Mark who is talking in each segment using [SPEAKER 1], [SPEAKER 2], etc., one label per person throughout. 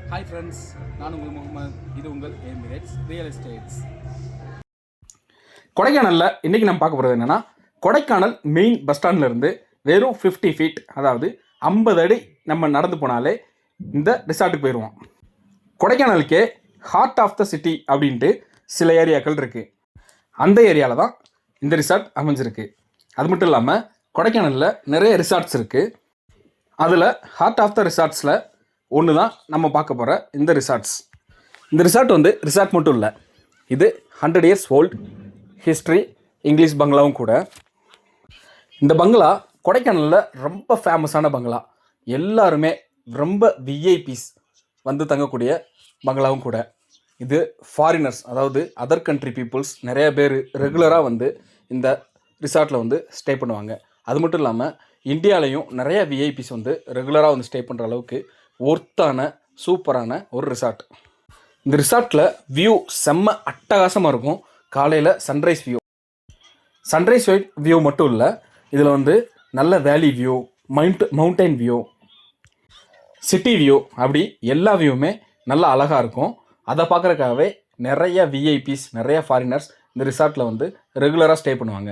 [SPEAKER 1] Hi friends, நான் உங்கள் முகமது. இது உங்கள் எமிரேட்ஸ் ரியல் எஸ்டேட்ஸ். கொடைக்கானலில் இன்றைக்கி நம்ம பார்க்க போகிறது என்னென்னா, கொடைக்கானல் மெயின் பஸ் ஸ்டாண்ட்லேருந்து வெறும் 50 ஃபீட், அதாவது 50 அடி நம்ம நடந்து போனாலே இந்த ரிசார்ட்டுக்கு போயிடுவோம். கொடைக்கானலுக்கே ஹார்ட் ஆஃப் த சிட்டி அப்படின்ட்டு சில ஏரியாக்கள் இருக்குது. அந்த ஏரியாவில் தான் இந்த ரிசார்ட் அமைஞ்சிருக்கு. அது மட்டும் இல்லாமல் கொடைக்கானலில் நிறைய ரிசார்ட்ஸ் இருக்குது. அதில் ஹார்ட் ஆஃப் த ரிசார்ட்ஸில் ஒன்று தான் நம்ம பார்க்க போகிற இந்த ரிசார்ட்ஸ். இந்த ரிசார்ட் வந்து ரிசார்ட் மட்டும் இல்லை, இது 100 இயர்ஸ் ஓல்டு ஹிஸ்ட்ரி இங்கிலீஷ் பங்களாவும் கூட. இந்த பங்களா கொடைக்கானலில் ரொம்ப ஃபேமஸான பங்களா. எல்லாருமே ரொம்ப விஐபிஸ் வந்து தங்கக்கூடிய பங்களாவும் கூட. இது ஃபாரினர்ஸ், அதாவது அதர் கண்ட்ரி பீப்புள்ஸ் நிறைய பேர் ரெகுலராக வந்து இந்த ரிசார்ட்டில் வந்து ஸ்டே பண்ணுவாங்க. அது மட்டும் இல்லாமல் இந்தியாவிலையும் நிறைய விஐபிஸ் வந்து ரெகுலராக வந்து ஸ்டே பண்ணுற அளவுக்கு ஒர்த்தான சூப்பரான ஒரு ரிசார்ட். இந்த ரிசார்ட்டில் வியூ செம்ம அட்டகாசமாக இருக்கும். காலையில் சன்ரைஸ் வியூ மட்டும் இல்லை, இதில் வந்து நல்ல வேலி view, mountain view, city view, அப்படி எல்லா வியூவுமே நல்லா அழகாக இருக்கும். அதை பார்க்குறதுக்காகவே நிறைய விஐபிஸ் நிறைய ஃபாரினர்ஸ் இந்த ரிசார்ட்டில் வந்து ரெகுலராக ஸ்டே பண்ணுவாங்க.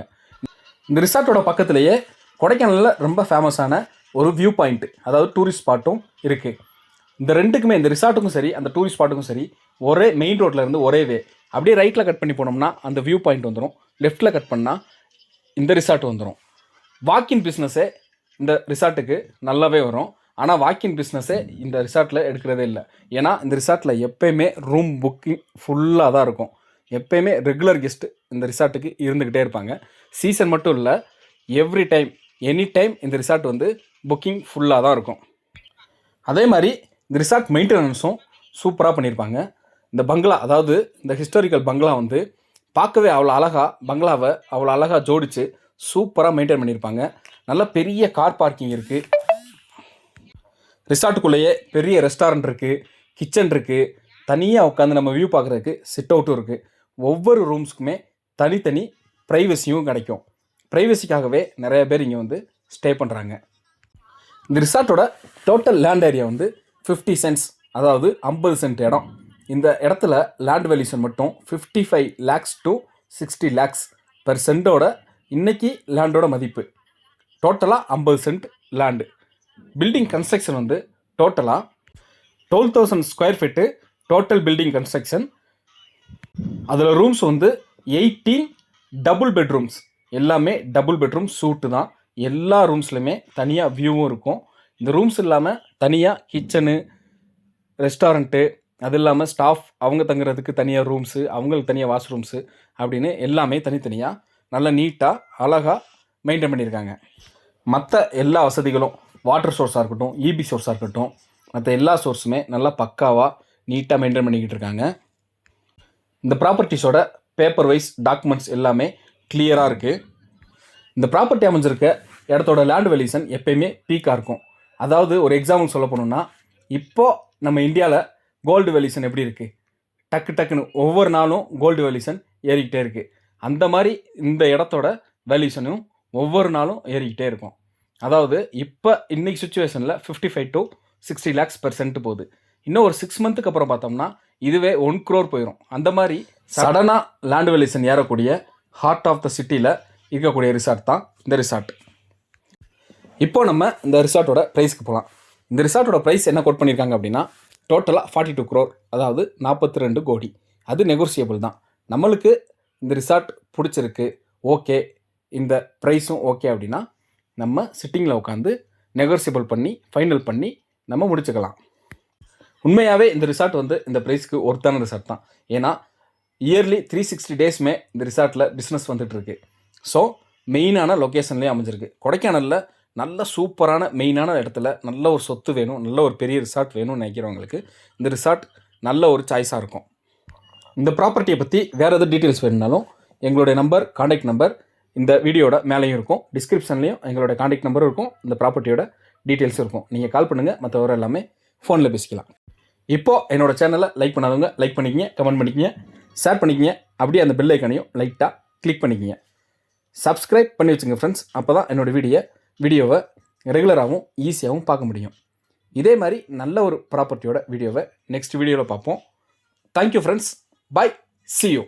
[SPEAKER 1] இந்த ரிசார்ட்டோட பக்கத்துலேயே கொடைக்கானலில் ரொம்ப ஃபேமஸான ஒரு வியூ பாயிண்ட், அதாவது டூரிஸ்ட் ஸ்பாட்டும் இருக்குது. இந்த ரெண்டுக்குமே, இந்த ரிசார்ட்டுக்கும் சரி அந்த டூரிஸ்ட் ஸ்பாட்டுக்கும் சரி, ஒரே மெயின் ரோட்டில் இருந்து ஒரே வே. அப்படியே ரைட்டில் கட் பண்ணி போனோம்னா அந்த வியூ பாயிண்ட் வந்துடும், லெஃப்ட்டில் கட் பண்ணால் இந்த ரிசார்ட் வந்துடும். வாக்கின் பிஸ்னஸே இந்த ரிசார்ட்டுக்கு நல்லாவே வரும். ஆனால் வாக்கின் பிஸ்னஸே இந்த ரிசார்ட்டில் எடுக்கிறதே இல்லை. ஏன்னா இந்த ரிசார்ட்டில் எப்போயுமே ரூம் புக்கிங் ஃபுல்லாக தான் இருக்கும். எப்போயுமே ரெகுலர் கெஸ்ட்டு இந்த ரிசார்ட்டுக்கு இருந்துக்கிட்டே இருப்பாங்க. சீசன் மட்டும் இல்லை, எவ்ரி டைம் எனி டைம் இந்த ரிசார்ட் வந்து புக்கிங் ஃபுல்லாக தான் இருக்கும். அதே மாதிரி இந்த ரிசார்ட் மெயின்டெனன்ஸும் சூப்பராக பண்ணியிருப்பாங்க. இந்த பங்களா, அதாவது இந்த ஹிஸ்டாரிக்கல் பங்களா வந்து பார்க்கவே பங்களாவை அவ்வளோ அழகாக ஜோடித்து சூப்பராக மெயின்டைன் பண்ணியிருப்பாங்க. நல்ல பெரிய கார் பார்க்கிங் இருக்குது. ரிசார்ட்டுக்குள்ளேயே பெரிய ரெஸ்டாரண்ட் இருக்குது, கிச்சன் இருக்குது, தனியாக உட்காந்து நம்ம வியூ பார்க்குறதுக்கு சிட் அவுட்டும் இருக்குது. ஒவ்வொரு ரூம்ஸுக்குமே தனித்தனி ப்ரைவசியும் கிடைக்கும். ப்ரைவசிக்காகவே நிறைய பேர் இங்கே வந்து ஸ்டே பண்ணுறாங்க. இந்த ரிசார்ட்டோட டோட்டல் லேண்ட் ஏரியா வந்து 50 சென்ட்ஸ், அதாவது 50 சென்ட் இடம். இந்த இடத்துல லேண்ட் வேல்யூஷன் மட்டும் 55 lakhs to 60 lakhs பெர் சென்ட்டோட இன்றைக்கி லேண்டோட மதிப்பு. டோட்டலாக 50 சென்ட் லேண்டு. பில்டிங் கன்ஸ்ட்ரக்ஷன் வந்து டோட்டலாக 12,000 square feet total building construction. அதில் ரூம்ஸ் வந்து 18 டபுள் பெட்ரூம்ஸ், எல்லாமே டபுள் பெட்ரூம் சூட்டு தான். எல்லா ரூம்ஸ்லையுமே தனியாக வியூவும் இருக்கும். இந்த ரூம்ஸ் இல்லாமல் தனியாக கிச்சனு, ரெஸ்டாரண்ட்டு, அது இல்லாமல் ஸ்டாஃப் அவங்க தங்குறதுக்கு தனியாக ரூம்ஸு, அவங்களுக்கு தனியாக வாஷ்ரூம்ஸு அப்படின்னு எல்லாமே தனித்தனியாக நல்ல நீட்டாக அழகாக மெயின்டைன் பண்ணியிருக்காங்க. மற்ற எல்லா வசதிகளும், வாட்டர் சோர்ஸாக இருக்கட்டும், இபி சோர்ஸாக இருக்கட்டும், மற்ற எல்லா சோர்ஸுமே நல்லா பக்காவாக நீட்டாக மெயின்டைன் பண்ணிக்கிட்டு இருக்காங்க. இந்த ப்ராப்பர்ட்டிஸோட பேப்பர் வைஸ் டாக்குமெண்ட்ஸ் எல்லாமே கிளியராக இருக்குது. இந்த ப்ராப்பர்ட்டி அமைஞ்சிருக்க இடத்தோட லேண்ட் வேல்யூஷன் எப்பயுமே பீக்காக இருக்கும். அதாவது ஒரு எக்ஸாம்பிள் சொல்ல போனோம்னா, இப்போது நம்ம இந்தியாவில் கோல்டு வேல்யூஷன் எப்படி இருக்குது, டக்குன்னு ஒவ்வொரு நாளும் கோல்டு வேல்யூஷன் ஏறிக்கிட்டே இருக்குது. அந்த மாதிரி இந்த இடத்தோட வேல்யூஷனும் ஒவ்வொரு நாளும் ஏறிக்கிட்டே இருக்கும். அதாவது இப்போ இன்றைக்கி சுச்சுவேஷனில் 55 to 60 lakhs பெர் சென்ட் போகுது. இன்னும் ஒரு 6 மந்த்துக்கு அப்புறம் பார்த்தோம்னா இதுவே 1 crore போயிடும். அந்த மாதிரி சடனாக லேண்ட் வேல்யூஷன் ஏறக்கூடிய ஹார்ட் ஆஃப் த சிட்டியில் இருக்கக்கூடிய ரிசார்ட் தான் இந்த ரிசார்ட். இப்போது நம்ம இந்த ரிசார்ட்டோட ப்ரைஸ்க்கு போகலாம். இந்த ரிசார்ட்டோட ப்ரைஸ் என்ன கோட் பண்ணியிருக்காங்க அப்படின்னா, டோட்டலாக 42 crore, அதாவது 42 கோடி. அது நெகோசியபிள் தான். நம்மளுக்கு இந்த ரிசார்ட் பிடிச்சிருக்கு, ஓகே, இந்த ப்ரைஸும் ஓகே அப்படின்னா நம்ம சிட்டிங்கில் உட்காந்து நெகோசியபிள் பண்ணி ஃபைனல் பண்ணி நம்ம முடிச்சுக்கலாம். உண்மையாகவே இந்த ரிசார்ட் வந்து இந்த ப்ரைஸ்க்கு ஒர்த்தான ரிசார்ட் தான். ஏன்னா இயர்லி 360 டேஸுமே இந்த ரிசார்ட்டில் பிஸ்னஸ் வந்துட்டுருக்கு. ஸோ மெயினான லொக்கேஷன்லேயே அமைஞ்சிருக்கு. கொடைக்கானலில் நல்ல சூப்பரான மெயினான இடத்துல நல்ல ஒரு சொத்து வேணும், நல்ல ஒரு பெரிய ரிசார்ட் வேணும்னு நினைக்கிறவங்களுக்கு இந்த ரிசார்ட் நல்ல ஒரு சாய்ஸாக இருக்கும். இந்த ப்ராப்பர்ட்டியை பற்றி வேறு எதாவது டீட்டெயில்ஸ் வேணும்னாலும் எங்களுடைய நம்பர், காண்டாக்ட் நம்பர் இந்த வீடியோட மேலேயும் இருக்கும், டிஸ்கிரிப்ஷன்லேயும் எங்களோட காண்டாக்ட் நம்பரும் இருக்கும், இந்த ப்ராப்பர்ட்டியோட டீட்டெயில்ஸும் இருக்கும். நீங்கள் கால் பண்ணுங்கள், மற்றவரை எல்லாமே ஃபோனில் பேசிக்கலாம். இப்போது என்னோடய சேனலை லைக் பண்ணாதவங்க லைக் பண்ணிக்கிங்க, கமெண்ட் பண்ணிக்கிங்க, ஷேர் பண்ணிக்கிங்க, அப்படியே அந்த பெல் ஐக்கானையும் லைட்டாக கிளிக் பண்ணிக்கிங்க. சப்ஸ்கிரைப் பண்ணி வச்சுங்க ஃப்ரெண்ட்ஸ். அப்போ தான் என்னோடய வீடியோவை ரெகுலராகவும் ஈஸியாகவும் பார்க்க முடியும். இதே மாதிரி நல்ல ஒரு ப்ராப்பர்ட்டியோட வீடியோவை நெக்ஸ்ட் வீடியோவில் பார்ப்போம். Thank you friends. Bye. See you.